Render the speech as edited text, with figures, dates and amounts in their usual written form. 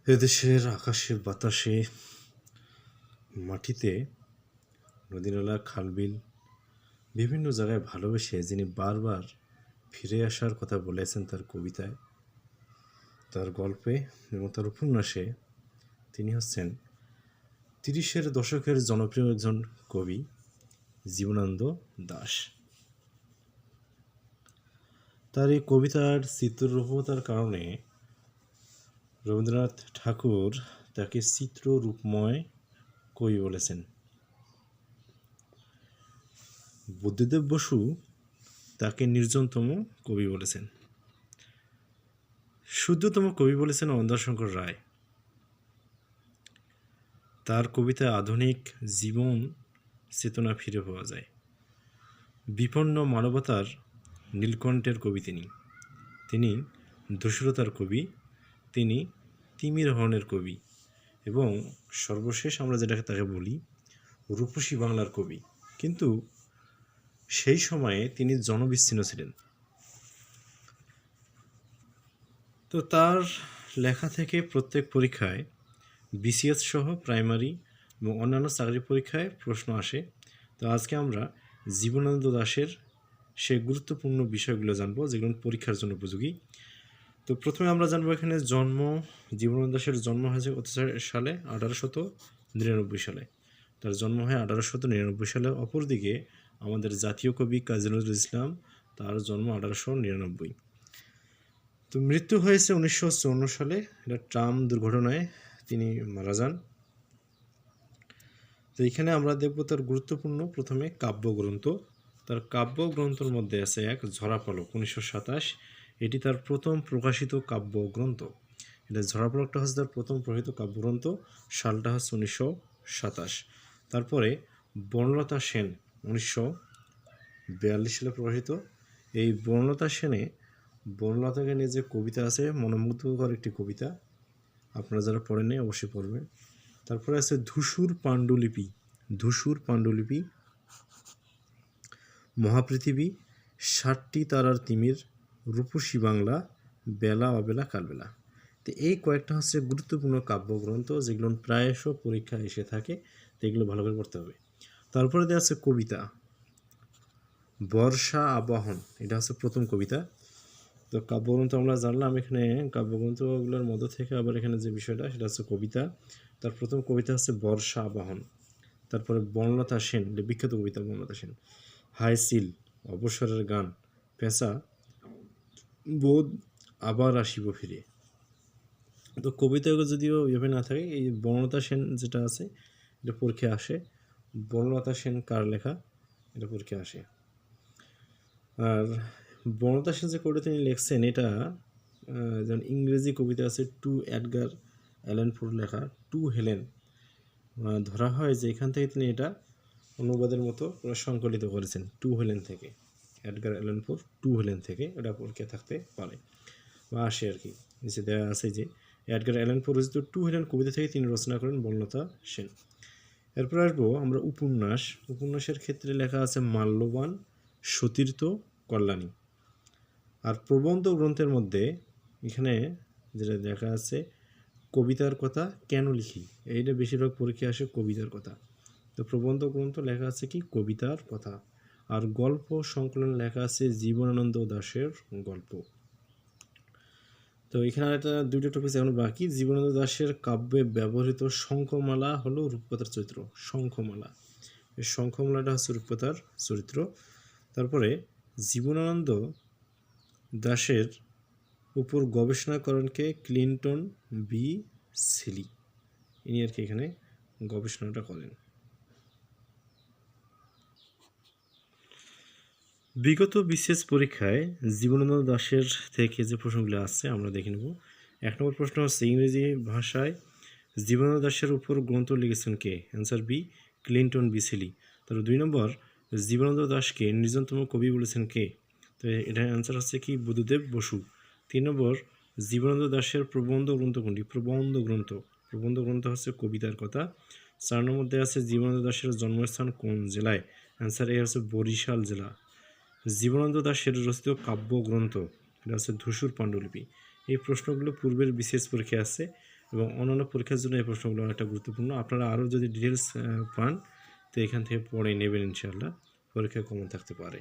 এদেশের আকাশে বাতাসে মাটিতে নদীনালা খালবিল বিভিন্ন জায়গায় ভালোবেসে যিনি বারবার ফিরে আসার কথা বলেছেন তার কবিতায়, তার গল্পে এবং তার উপন্যাসে, তিনি হচ্ছেন ৩০-এর দশকের জনপ্রিয় একজন কবি জীবনানন্দ দাশ। তার এই কবিতার চিত্ররূপতার কারণে রবীন্দ্রনাথ ঠাকুর তাকে চিত্ররূপময় কবি বলেছেন। বুদ্ধদেব বসু তাকে নির্জনতম কবি বলেছেন। শুদ্ধতম কবি বলেছেন অন্ধ্রশঙ্কর রায়। তার কবিতায় আধুনিক জীবন চেতনা ফিরে পাওয়া যায়। বিপন্ন মানবতার নীলকণ্ঠের কবি তিনি ধূসরতার কবি, তিনি তিমির হরণের কবি এবং সর্বশেষ আমরা যেটাকে তাকে বলি রূপসী বাংলার কবি। কিন্তু সেই সময়ে তিনি জনবিচ্ছিন্ন ছিলেন। তো তার লেখা থেকে প্রত্যেক পরীক্ষায় বিসিএস সহ প্রাইমারি এবং অন্যান্য চাকরি পরীক্ষায় প্রশ্ন আসে। তো আজকে আমরা জীবনানন্দ দাশের সেই গুরুত্বপূর্ণ বিষয়গুলো জানবো যেগুলো পরীক্ষার জন্য উপযোগী। তো প্রথমে আমরা জানবো এখানে জন্ম। জীবনানন্দ দাশের জন্ম হয়েছে কত সালে? 1899 সালে। তার জন্ম হয় 1899 সালে। অপরদিকে আমাদের জাতীয় কবি কাজী নজরুল ইসলাম, তার জন্ম 1899। তো মৃত্যু হয়েছে 1954 সালে। এটা ট্রাম দুর্ঘটনায় তিনি মারা যান। তো এখানে আমরা দেখব তার গুরুত্বপূর্ণ প্রথমে কাব্যগ্রন্থ। তার কাব্যগ্রন্থের মধ্যে আছে এক ঝরাপলক 1927। এটি তার প্রথম প্রকাশিত কাব্যগ্রন্থ। এটা ঝরাপলকটা হচ্ছে তার প্রথম প্রকাশিত কাব্যগ্রন্থ, সালটা হচ্ছে 1927। তারপরে বনলতা সেন 1942 সালে প্রকাশিত। এই বনলতা সেনে বনলতাকে নিয়ে যে কবিতা আছে, মনোমুগ্ধকর একটি কবিতা, আপনারা যারা পড়েন অবশ্যই পড়বেন। তারপরে আছে ধূসর পাণ্ডুলিপি, মহাপৃথিবী, 60টি তারার তিমির, রূপসী বাংলা, বেলা অবেলা কালবেলা। তো এই কয়েকটা হচ্ছে গুরুত্বপূর্ণ কাব্যগ্রন্থ যেগুলো প্রায়শ পরীক্ষায় এসে থাকে, তো এগুলো ভালো করে পড়তে হবে। তারপরে দেওয়া আছে কবিতা, বর্ষা আবাহন, এটা হচ্ছে প্রথম কবিতা। তো কাব্যগ্রন্থ আমরা জানলাম। এখানে কাব্যগ্রন্থগুলোর মধ্য থেকে আবার এখানে যে বিষয়টা সেটা হচ্ছে কবিতা। তার প্রথম কবিতা হচ্ছে বর্ষা আবাহন। তারপরে বনলতা সেন, বিখ্যাত কবিতা বনলতা সেন, হাই সিল, অবসরের গান, পেঁচা বোধ, আবার আসিব ফিরে। তো কবিতাগুলো যদিও এভাবে না থাকে, এই বনলতা সেন যেটা আছে এটা পরীক্ষায় আসে। বনলতা সেন কার লেখা, এটা পরীক্ষায় আসে। আর বনলতা সেন যে কবিতা তিনি লিখছেন, এটা যেমন ইংরেজি কবিতা আছে টু এডগার অ্যালান পোর লেখা টু হেলেন, ধরা হয় যে এখান থেকে তিনি এটা অনুবাদের মতো সংকলিত করেছেন টু হেলেন থেকে, এডগার অ্যালান পোর টু হেলেন থেকে। এটা পরীক্ষা থাকতে পারে বা আসে আর কি। নিচে দেওয়া আছে যে এডগার অ্যালান পোর রচিত টু হেলেন কবিতা থেকে তিনি রচনা করেন বনলতা সেন। এরপর আসবো আমরা উপন্যাসের ক্ষেত্রে লেখা আছে মাল্যবান, সতীর্থ, কল্যাণী। আর প্রবন্ধ গ্রন্থের মধ্যে এখানে যেটা দেখা আছে কবিতার কথা কেন লিখি, এইটা বেশিরভাগ পরীক্ষা আসে কবিতার কথা। তো প্রবন্ধ গ্রন্থ লেখা আছে কি কবিতার কথা। আর গল্প সংকলন লেখা আছে জীবনানন্দ দাশের গল্প। তো এখানে একটা দুইটা টপিক এখন বাকি। জীবনানন্দ দাশের কাব্যে ব্যবহৃত শঙ্খমালা হলো রূপকথার চরিত্র। শঙ্খমালা, এই শঙ্খমালাটা হচ্ছে রূপকথার চরিত্র। তারপরে জীবনানন্দ দাশের উপর গবেষণা করেন কে? ক্লিন্টন বি সিলি, ইনি আর কি এখানে গবেষণাটা করেন। বিগত বিসিএস পরীক্ষায় জীবনানন্দ দাশের থেকে যে প্রশ্নগুলো আসছে আমরা দেখে নেব। 1 নম্বর প্রশ্ন হচ্ছে ইংরেজি ভাষায় জীবনানন্দ দাশের উপর গ্রন্থ লিখেছেন কে? Answer B, Clinton B Seely. তারপর 2 নম্বর জীবনানন্দ দাশকে নির্জনতম কবি বলেছেন কে? তো এটা অ্যান্সার হচ্ছে কি বুদ্ধদেব বসু। 3 নম্বর জীবনানন্দ দাশের প্রবন্ধ গ্রন্থ কোনটি? প্রবন্ধ গ্রন্থ হচ্ছে কবিতার কথা। 4 নম্বর দেওয়া আছে জীবনানন্দ দাশের জন্মস্থান কোন জেলায়? অ্যান্সার এ হচ্ছে বরিশাল জেলা। জীবনানন্দ দাশের রচিত কাব্যগ্রন্থ এটা হচ্ছে ধূসর পাণ্ডুলিপি। এই প্রশ্নগুলো পূর্বের বিশেষ পরীক্ষায় আসছে। এবং অন্যান্য পরীক্ষার জন্য এই প্রশ্নগুলো অনেকটা গুরুত্বপূর্ণ। আপনারা আরও যদি ডিটেলস পান তো এখান থেকে পড়ে নেবেন, ইনশাআল্লাহ পরীক্ষায় কমন থাকতে পারে।